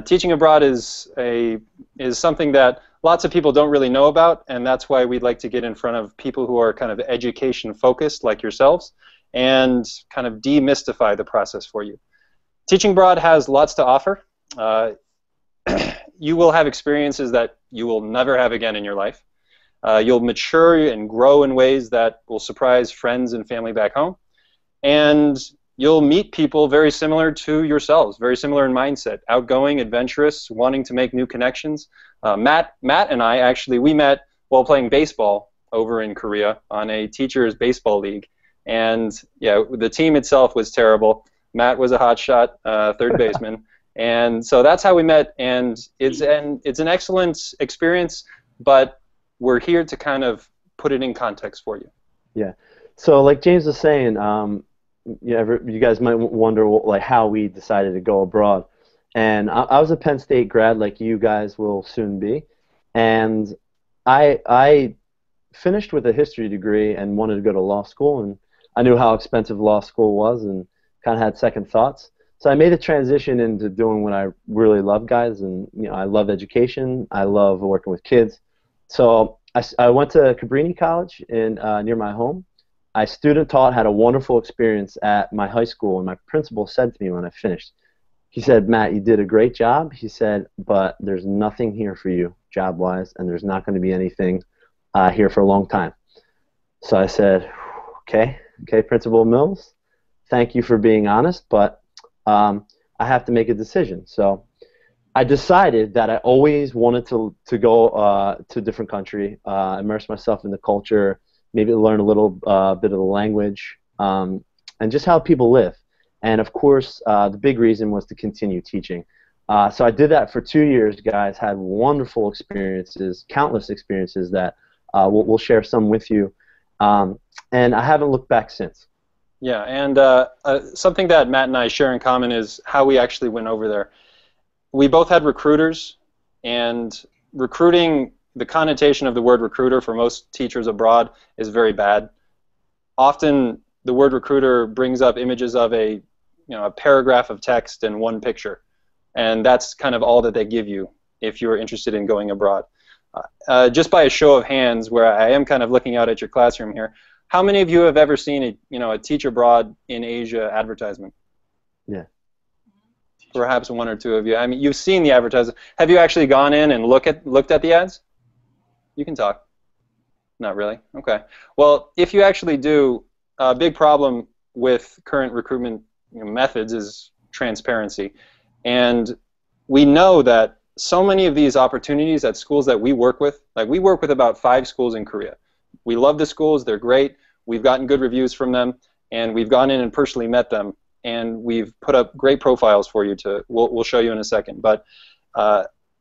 Teaching abroad is something that lots of people don't really know about, and that's why we'd like to get in front of people who are kind of education focused like yourselves and kind of demystify the process for you. Teaching abroad has lots to offer. You will have experiences that you will never have again in your life. You'll mature and grow in ways that will surprise friends and family back home. And you'll meet people very similar to yourselves, very similar in mindset, outgoing, adventurous, wanting to make new connections. Matt and I, actually, we met while playing baseball over in Korea on a teacher's baseball league. And yeah, the team itself was terrible. Matt was a hotshot third baseman. And so that's how we met, and it's an excellent experience, but we're here to kind of put it in context for you. Yeah. So like James was saying, you guys might wonder like how we decided to go abroad. And I was a Penn State grad, like you guys will soon be, and I finished with a history degree and wanted to go to law school, and I knew how expensive law school was, and kind of had second thoughts. So I made a transition into doing what I really love, guys, and I love education. I love working with kids. So I went to Cabrini College in near my home. I student taught, had a wonderful experience at my high school, and my principal said to me when I finished, he said, "Matt, you did a great job." He said, "But there's nothing here for you job-wise, and there's not going to be anything here for a long time." So I said, okay, Principal Mills, thank you for being honest, but I have to make a decision. So I decided that I always wanted to go to a different country, immerse myself in the culture, maybe learn a little bit of the language, and just how people live. And of course, the big reason was to continue teaching. So I did that for 2 years, guys, had wonderful experiences, countless experiences that we'll share some with you. And I haven't looked back since. Yeah, and something that Matt and I share in common is how we actually went over there. We both had recruiters, and recruiting, the connotation of the word recruiter for most teachers abroad is very bad. Often the word recruiter brings up images of a paragraph of text and one picture, and that's kind of all that they give you if you're interested in going abroad. Just by a show of hands, where I am kind of looking out at your classroom here, how many of you have ever seen a Teach Abroad in Asia advertisement? Yeah. Perhaps one or two of you. I mean, you've seen the advertisement. Have you actually gone in and looked at the ads? You can talk. Not really? Okay. Well, if you actually do, a big problem with current recruitment methods is transparency. And we know that so many of these opportunities at schools that we work with, like we work with about 5 schools in Korea. We love the schools, they're great, we've gotten good reviews from them, and we've gone in and personally met them, and we've put up great profiles for you we'll show you in a second. But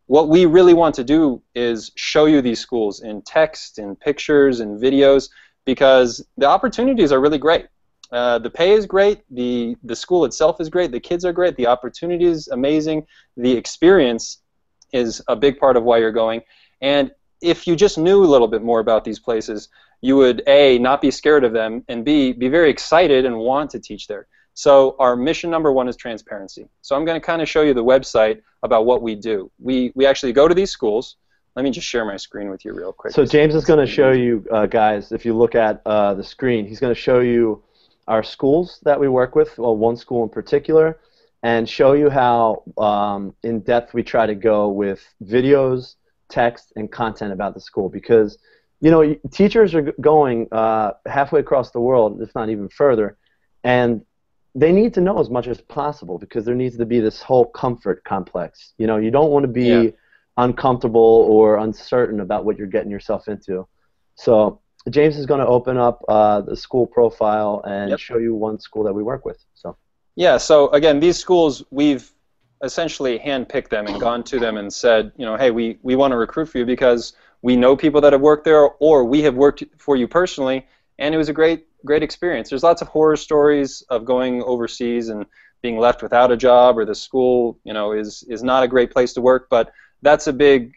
what we really want to do is show you these schools in text, in pictures, in videos, because the opportunities are really great. The pay is great, the school itself is great, the kids are great, the opportunity is amazing, the experience is a big part of why you're going. And if you just knew a little bit more about these places, you would A, not be scared of them, and B, be very excited and want to teach there. So our mission number 1 is transparency. So I'm going to kind of show you the website about what we do. We actually go to these schools. Let me just share my screen with you real quick. So James is going to show you, guys, if you look at the screen, he's going to show you our schools that we work with, well, one school in particular, and show you how in depth we try to go with videos, text, and content about the school, because teachers are going halfway across the world, if not even further, and they need to know as much as possible, because there needs to be this whole comfort complex. You don't want to be uncomfortable or uncertain about what you're getting yourself into. So James is going to open up the school profile and show you one school that we work with. Yeah, so again, these schools, we've essentially handpicked them and gone to them and said, hey, we want to recruit for you because we know people that have worked there, or we have worked for you personally, and it was a great experience. There's lots of horror stories of going overseas and being left without a job, or the school, is not a great place to work. But that's a big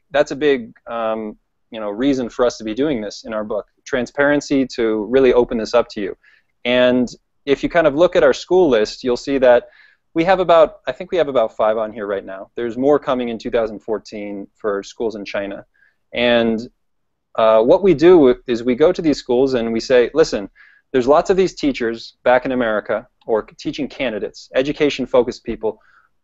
reason for us to be doing this in our book. Transparency, to really open this up to you. And if you kind of look at our school list, you'll see that We have about, I think we have about 5 on here right now. There's more coming in 2014 for schools in China. And what we do is we go to these schools and we say, listen, there's lots of these teachers back in America, or teaching candidates, education-focused people.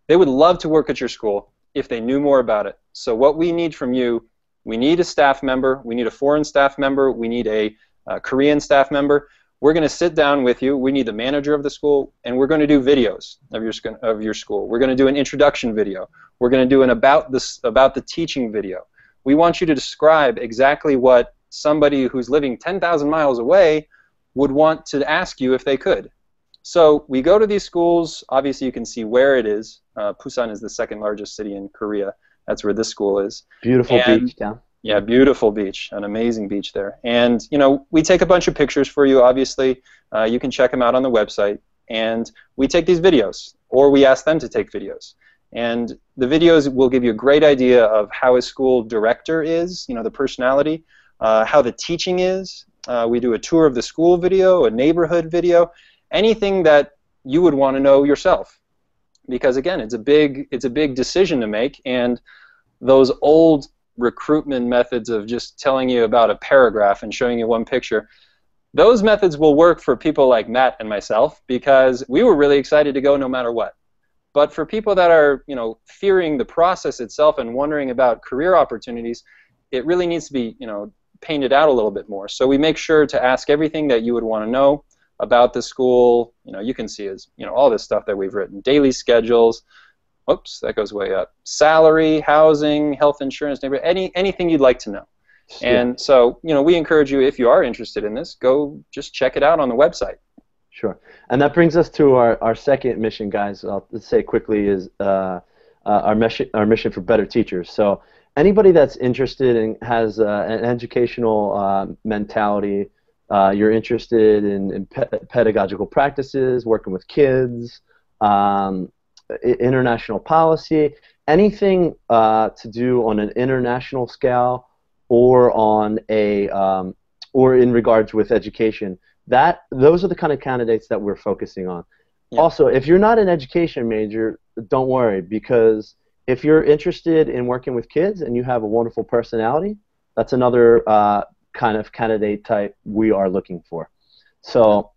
They would love to work at your school if they knew more about it. So what we need from you, we need a staff member, we need a foreign staff member, we need a Korean staff member. We're going to sit down with you. We need the manager of the school, and we're going to do videos of your school. We're going to do an introduction video. We're going to do an about the teaching video. We want you to describe exactly what somebody who's living 10,000 miles away would want to ask you if they could. So we go to these schools. Obviously, you can see where it is. Busan is the 2nd largest city in Korea. That's where this school is. Beautiful beach down. Yeah, beautiful beach, an amazing beach there. And we take a bunch of pictures for you. Obviously, you can check them out on the website. And we take these videos, or we ask them to take videos. And the videos will give you a great idea of how a school director is, the personality, how the teaching is. We do a tour of the school video, a neighborhood video, anything that you would want to know yourself. Because again, it's a big decision to make, and those old recruitment methods of just telling you about a paragraph and showing you one picture, those methods will work for people like Matt and myself, because we were really excited to go no matter what. But for people that are, fearing the process itself and wondering about career opportunities, it really needs to be, painted out a little bit more. So we make sure to ask everything that you would want to know about the school. You can see is, all this stuff that we've written, daily schedules. Whoops, that goes way up. Salary, housing, health insurance, anything you'd like to know. Yeah. And so, we encourage you, if you are interested in this, go just check it out on the website. Sure. And that brings us to our second mission, guys. I'll say quickly is our mission for better teachers. So anybody that's interested and has an educational mentality, you're interested in pedagogical practices, working with kids, international policy, anything to do on an international scale or on a or in regards with education, those are the kind of candidates that we're focusing on. Yeah. Also, if you're not an education major, don't worry, because if you're interested in working with kids and you have a wonderful personality, that's another kind of candidate type we are looking for. So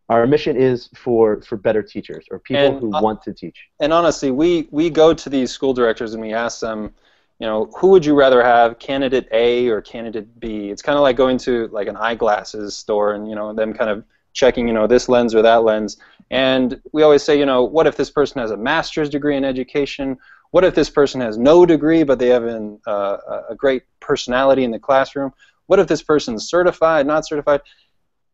our mission is for better teachers, or people who want to teach. And honestly, we go to these school directors and we ask them, who would you rather have, candidate A or candidate B? It's kind of like going to like an eyeglasses store and them kind of checking this lens or that lens. And we always say, what if this person has a master's degree in education? What if this person has no degree but they have a great personality in the classroom? What if this person's certified, not certified?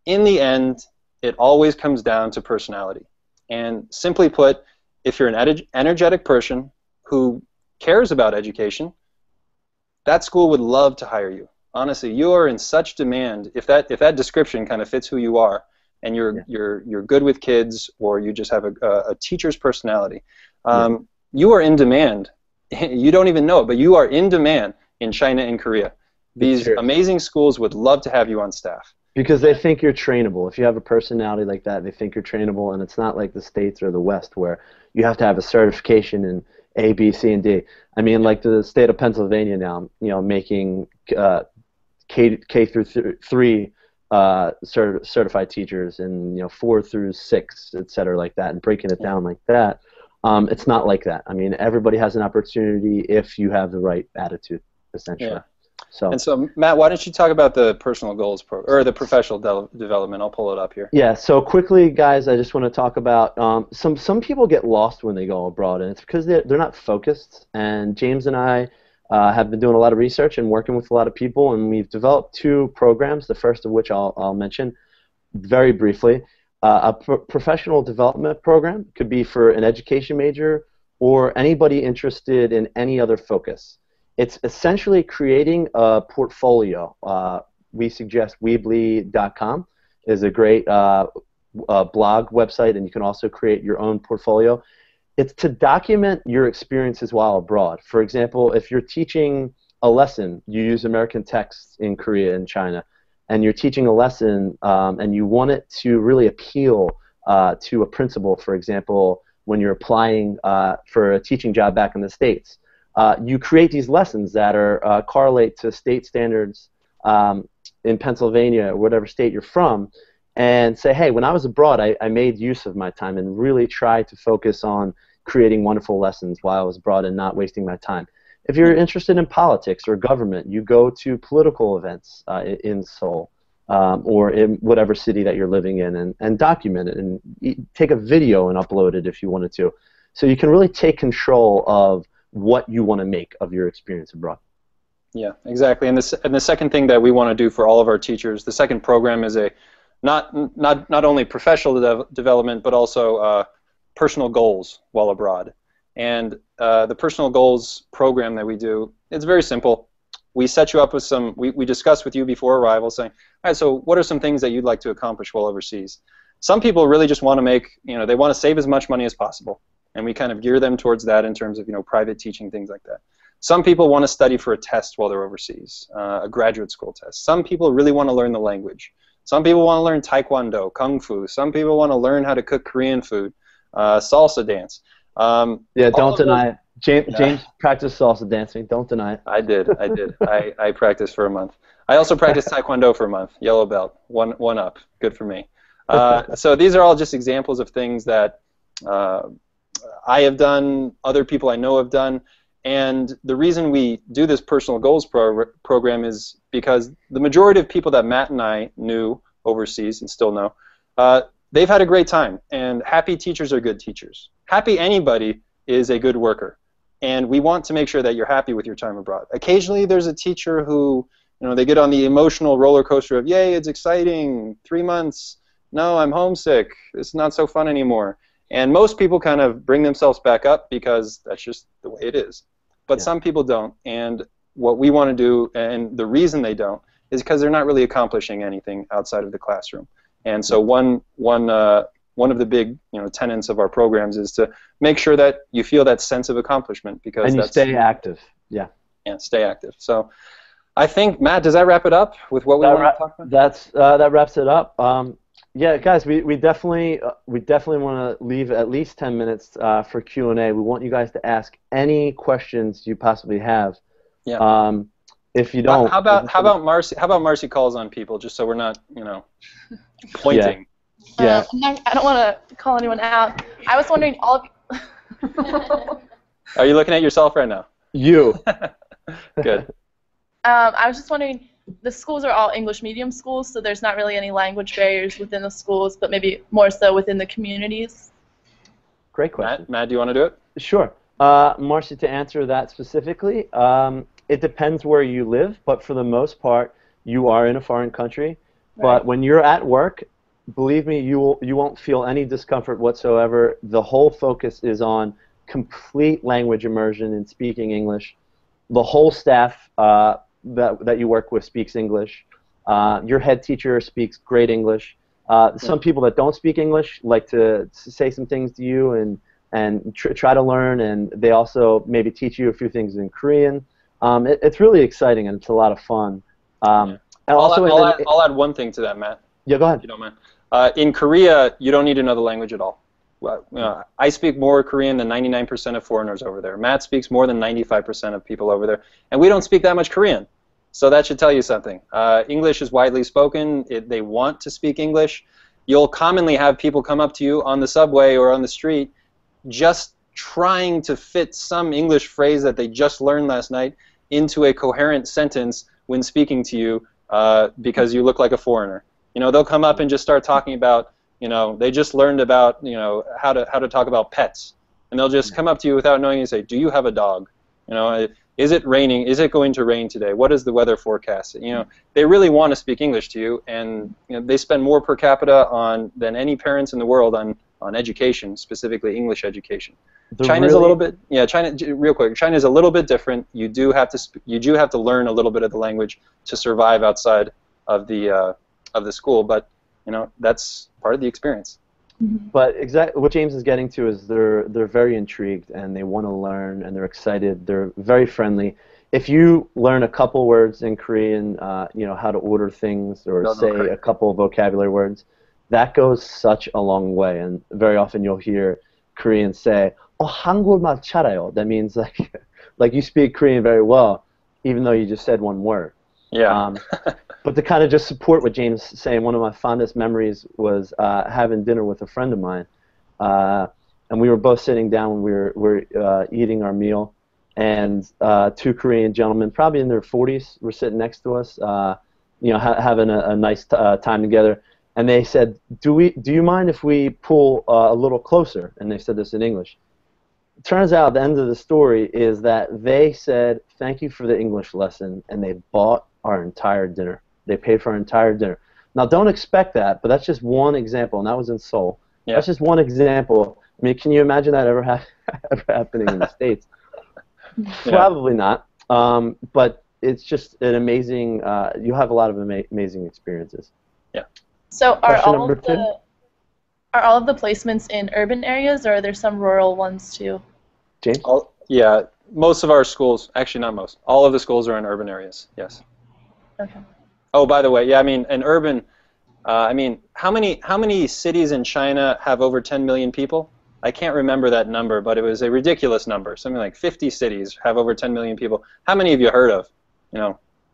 In the end, it always comes down to personality. And simply put, if you're an energetic person who cares about education, that school would love to hire you. Honestly, you are in such demand. If that description kind of fits who you are, and you're good with kids, or you just have a teacher's personality, you are in demand. You don't even know it, but you are in demand in China and Korea. These amazing schools would love to have you on staff. Because they think you're trainable. If you have a personality like that, they think you're trainable, and it's not like the States or the West where you have to have a certification in A, B, C, and D. I mean, like the state of Pennsylvania now, making K through 3 certified teachers, and 4 through 6, et cetera, like that, and breaking it down like that. It's not like that. I mean, everybody has an opportunity if you have the right attitude, essentially. Yeah. So, Matt, why don't you talk about the personal goals or the professional development? I'll pull it up here. Yeah. So quickly, guys, I just want to talk about some people get lost when they go abroad, and it's because they're not focused. And James and I have been doing a lot of research and working with a lot of people, and we've developed 2 programs. The first of which I'll mention very briefly. A professional development program could be for an education major or anybody interested in any other focus. It's essentially creating a portfolio. We suggest Weebly.com is a great blog website, and you can also create your own portfolio. It's to document your experiences while abroad. For example, if you're teaching a lesson, you use American texts in Korea and China, and you're teaching a lesson and you want it to really appeal to a principal, for example, when you're applying for a teaching job back in the States. You create these lessons that are correlate to state standards in Pennsylvania or whatever state you're from, and say, hey, when I was abroad, I made use of my time and really tried to focus on creating wonderful lessons while I was abroad and not wasting my time. If you're interested in politics or government, you go to political events in Seoul or in whatever city that you're living in and document it and take a video and upload it if you wanted to. So you can really take control of what you want to make of your experience abroad. Yeah, exactly. And the second thing that we want to do for all of our teachers, the second program is a not only professional development but also personal goals while abroad. And the personal goals program that we do, it's very simple. We set you up with some, we discuss with you before arrival saying, all right, so what are some things that you'd like to accomplish while overseas? Some people really just want to make, they want to save as much money as possible. And we kind of gear them towards that in terms of, private teaching, things like that. Some people want to study for a test while they're overseas, a graduate school test. Some people really want to learn the language. Some people want to learn Taekwondo, Kung Fu. Some people want to learn how to cook Korean food, salsa dance. Yeah, don't deny it. James practiced salsa dancing. Don't deny it. I did. I practiced for a month. I also practiced Taekwondo for a month. Yellow belt. One up. Good for me. So these are all just examples of things that I have done, other people I know have done. And the reason we do this personal goals program is because the majority of people that Matt and I knew overseas and still know, they've had a great time. And happy teachers are good teachers. Happy anybody is a good worker. And we want to make sure that you're happy with your time abroad. Occasionally there's a teacher who, they get on the emotional roller coaster of, yay, it's exciting, 3 months, no, I'm homesick, it's not so fun anymore. And most people kind of bring themselves back up because that's just the way it is. But some people don't. And what we want to do, and the reason they don't, is because they're not really accomplishing anything outside of the classroom. And so one of the big tenets of our programs is to make sure that you feel that sense of accomplishment, because and you stay active. Yeah, stay active. So I think, Matt, does that wrap it up with what we want to talk about? That wraps it up. Yeah, guys, we definitely want to leave at least 10 minutes for Q&A. We want you guys to ask any questions you possibly have. Yeah. If you don't, how about Marcy? How about Marcy calls on people just so we're not pointing. Yeah. I don't want to call anyone out. I was wondering, all of you. Are you looking at yourself right now? You. Good. I was just wondering, the schools are all English medium schools, so there's not really any language barriers within the schools, but maybe more so within the communities. Great question. Matt, do you want to do it? Sure. Marcy, to answer that specifically, it depends where you live, but for the most part, you are in a foreign country. Right. But when you're at work, believe me, you won't feel any discomfort whatsoever. The whole focus is on complete language immersion in speaking English. The whole staff that you work with speaks English. Your head teacher speaks great English. Some people that don't speak English like to say some things to you and try to learn, and they also maybe teach you a few things in Korean. It's really exciting, and it's a lot of fun. And I'll add one thing to that, Matt. Yeah, go ahead. If you don't mind. In Korea, you don't need another language at all. I speak more Korean than 99% of foreigners over there. Matt speaks more than 95% of people over there. And we don't speak that much Korean. So that should tell you something. English is widely spoken. They want to speak English. You'll commonly have people come up to you on the subway or on the street just trying to fit some English phrase that they just learned last night into a coherent sentence when speaking to you because you look like a foreigner. They'll come up and just start talking about, they just learned about, how to talk about pets. And they'll just come up to you without knowing and say, do you have a dog? Is it raining? Is it going to rain today? What is the weather forecast? They really want to speak English to you, and they spend more per capita than any parents in the world on education, specifically English education. China's a little bit, real quick. China's a little bit different. You do have to learn a little bit of the language to survive outside of the school, but that's part of the experience. But exactly what James is getting to is they're very intrigued and they want to learn and they're excited. They're very friendly. If you learn a couple words in Korean, how to order things or say a couple of vocabulary words, that goes such a long way. And very often you'll hear Koreans say, "Oh, 한국말 잘해요." That means like you speak Korean very well, even though you just said one word. Yeah. But to kind of just support what James is saying, one of my fondest memories was having dinner with a friend of mine, and we were both sitting down when we were eating our meal, and two Korean gentlemen, probably in their 40s, were sitting next to us, having a nice time together. And they said, "Do you mind if we pull a little closer?" And they said this in English. It turns out the end of the story is that they said, "Thank you for the English lesson," and they bought our entire dinner. They paid for our entire dinner. Now, don't expect that, but that's just one example, and that was in Seoul. Yeah. That's just one example. I mean, can you imagine that ever happening in the States? Yeah. Probably not. But it's just an amazing. You have a lot of amazing experiences. Yeah. So are Question all number of the placements in urban areas, or are there some rural ones too? James? Yeah, most of our schools, actually not most, all of the schools are in urban areas, yes. Okay. Oh, by the way, yeah, I mean, an urban, how many cities in China have over 10 million people? I can't remember that number, but it was a ridiculous number. Something like 50 cities have over 10 million people. How many have you heard of?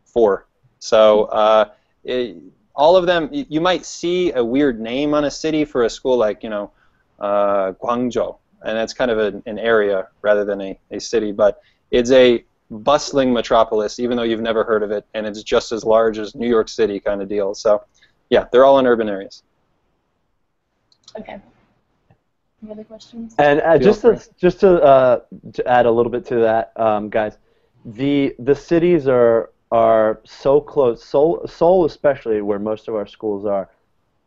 4. So all of them, you might see a weird name on a city for a school like, Guangzhou, and that's kind of an area rather than a city, but it's a bustling metropolis, even though you've never heard of it, and it's just as large as New York City kind of deal. So, yeah, they're all in urban areas. Okay. Any other questions? And just to add a little bit to that, guys, the cities are so close. Seoul especially, where most of our schools are,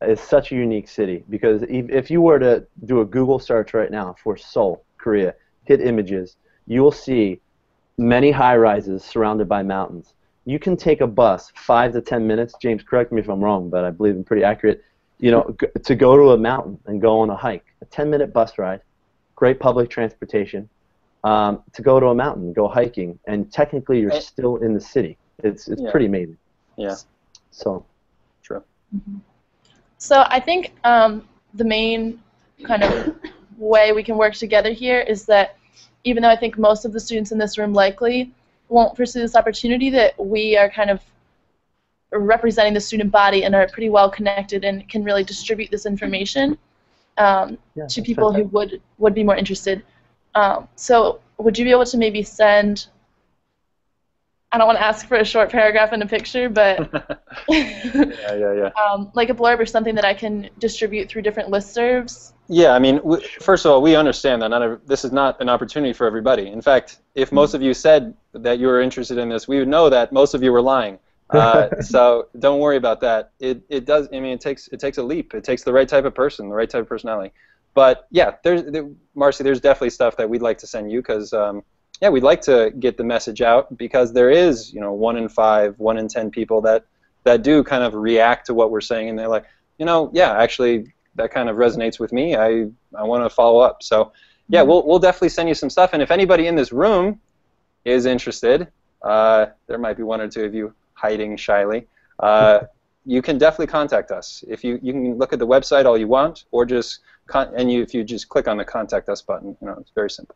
is such a unique city, because if you were to do a Google search right now for Seoul, Korea, hit images, you will see many high-rises surrounded by mountains. You can take a bus 5 to 10 minutes. James, correct me if I'm wrong, but I believe I'm pretty accurate. To go to a mountain and go on a hike, a 10-minute bus ride, great public transportation, to go to a mountain, go hiking, and technically you're still in the city. It's pretty amazing. Yeah. So. True. Mm-hmm. So I think the main kind of way we can work together here is that even though I think most of the students in this room likely won't pursue this opportunity, that we are kind of representing the student body and are pretty well connected and can really distribute this information to people who would be more interested. So would you be able to maybe send, I don't want to ask for a short paragraph and a picture, but like a blurb or something that I can distribute through different listservs? Yeah, I mean, first of all, we understand that this is not an opportunity for everybody. In fact, if most of you said that you were interested in this, we would know that most of you were lying. So don't worry about that. It does. I mean, it takes a leap. It takes the right type of person, the right type of personality. But yeah, Marcy, there's definitely stuff that we'd like to send you because yeah, we'd like to get the message out because there is 1 in 5, 1 in 10 people that do kind of react to what we're saying, and they're like, yeah, actually that kind of resonates with me. I want to follow up. So yeah, we'll definitely send you some stuff. And if anybody in this room is interested, there might be 1 or 2 of you hiding shyly. You can definitely contact us. If you can look at the website all you want, or just if you just click on the contact us button, it's very simple.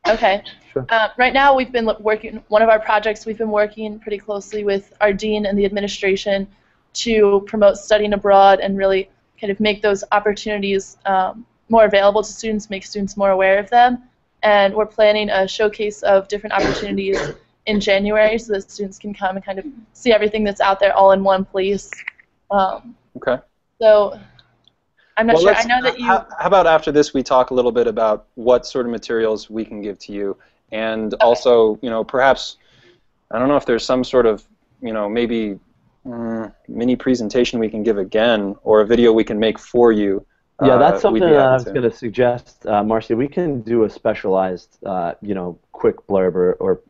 Okay. Sure. Right now we've been working, one of our projects, we've been working pretty closely with our dean and the administration to promote studying abroad and really kind of make those opportunities more available to students, make students more aware of them. And we're planning a showcase of different opportunities in January so that students can come and kind of see everything that's out there all in one place. Okay. So I'm not sure. I know that you... How about after this we talk a little bit about what sort of materials we can give to you, and also, perhaps, I don't know if there's some sort of, maybe mini presentation we can give again, or a video we can make for you. Yeah, that's something that I was going to suggest, Marcy. We can do a specialized, quick blurb or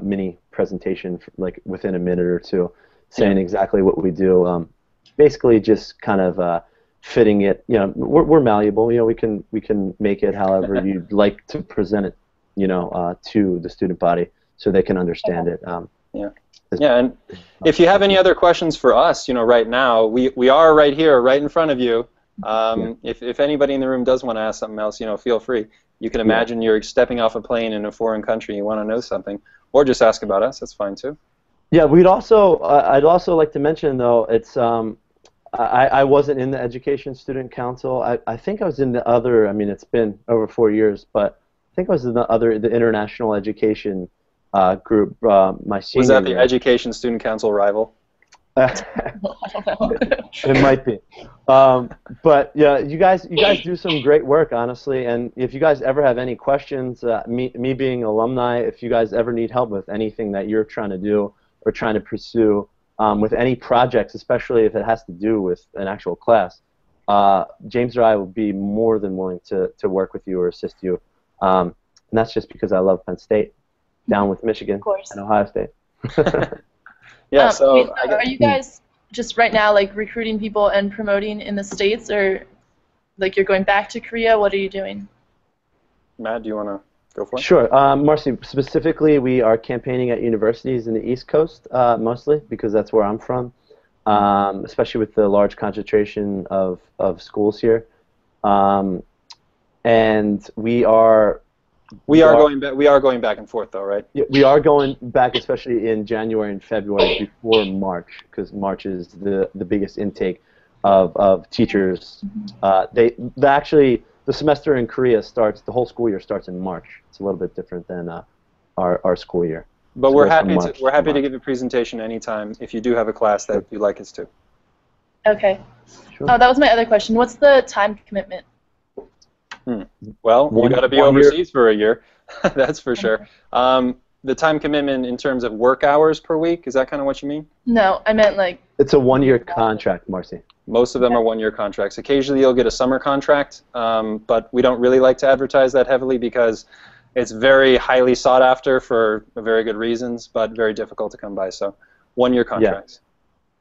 mini presentation, like within a minute or two, saying exactly what we do. Basically, just kind of fitting it. We're malleable. We can make it however you'd like to present it, to the student body so they can understand it. Yeah, and if you have any other questions for us, right now, we are right here, right in front of you. If anybody in the room does want to ask something else, feel free. You can imagine you're stepping off a plane in a foreign country, you want to know something, or just ask about us. That's fine too. Yeah, I'd also like to mention though, it's I wasn't in the Education Student Council. I think I was in the other. I mean, it's been over 4 years, but I think I was in the International Education group. My senior Was that the year. Education Student Council rival? I don't know. It might be, but yeah, you guys do some great work, honestly. And if you guys ever have any questions, me being alumni, if you guys ever need help with anything that you're trying to do or trying to pursue, with any projects, especially if it has to do with an actual class, James or I will be more than willing to work with you or assist you. And that's just because I love Penn State, down with Michigan and Ohio State. Yeah. So are you guys just right now like recruiting people and promoting in the States, or like you're going back to Korea? What are you doing? Matt, do you want to go for it? Sure. Marcy, specifically, we are campaigning at universities in the East Coast mostly because that's where I'm from, especially with the large concentration of schools here. And we are going back and forth though, right? Yeah, we are going back, especially in January and February before March, because March is the biggest intake of teachers. Actually, the semester in Korea starts, the whole school year starts in March. It's a little bit different than our school year. But we're happy to give a presentation anytime if you do have a class that you'd like us to. Okay. Sure. Oh, that was my other question. What's the time commitment? Well, you got to be overseas for a year, that's for sure. The time commitment in terms of work hours per week, is that kind of what you mean? No, I meant like... It's a 1-year contract, Marcy. Most of them are 1-year contracts. Occasionally you'll get a summer contract, but we don't really like to advertise that heavily because it's very highly sought after for very good reasons, but very difficult to come by. So 1-year contracts.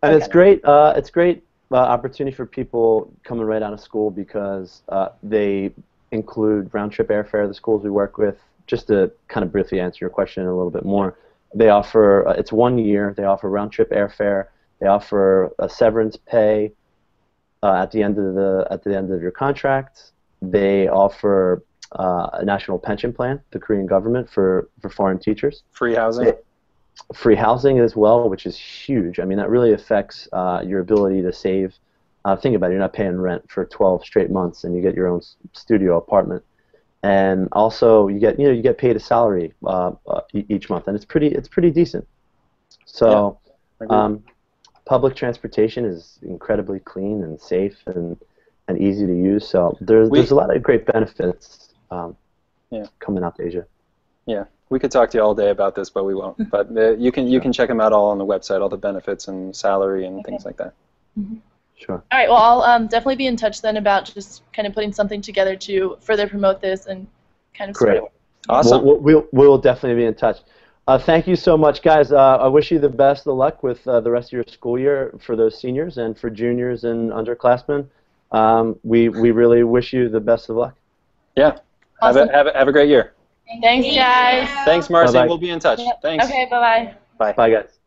Yeah. And it's great. It's great opportunity for people coming right out of school because they include round-trip airfare. The schools we work with, just to kind of briefly answer your question a little bit more, they offer, it's 1 year, they offer round-trip airfare, they offer a severance pay at the end of your contract, they offer a national pension plan, the Korean government, for foreign teachers. Free housing? Free housing as well, which is huge. I mean, that really affects your ability to save. Think about it, you're not paying rent for 12 straight months and you get your own studio apartment. And also you get paid a salary each month, and it's pretty decent. So public transportation is incredibly clean and safe and easy to use. So there's a lot of great benefits coming out to Asia. Yeah, we could talk to you all day about this, but we won't. But you can check them out all on the website, all the benefits and salary and things like that. Mm-hmm. Sure. All right, well, I'll definitely be in touch then about just kind of putting something together to further promote this and kind of Great. spread it. Awesome. We'll definitely be in touch. Thank you so much, guys. I wish you the best of luck with the rest of your school year for those seniors and for juniors and underclassmen. We really wish you the best of luck. Yeah. Awesome. Have a great year. Thanks, guys. Thanks, Marcy. Bye-bye. We'll be in touch. Yep. Thanks. Okay, bye-bye. Bye. Bye, guys.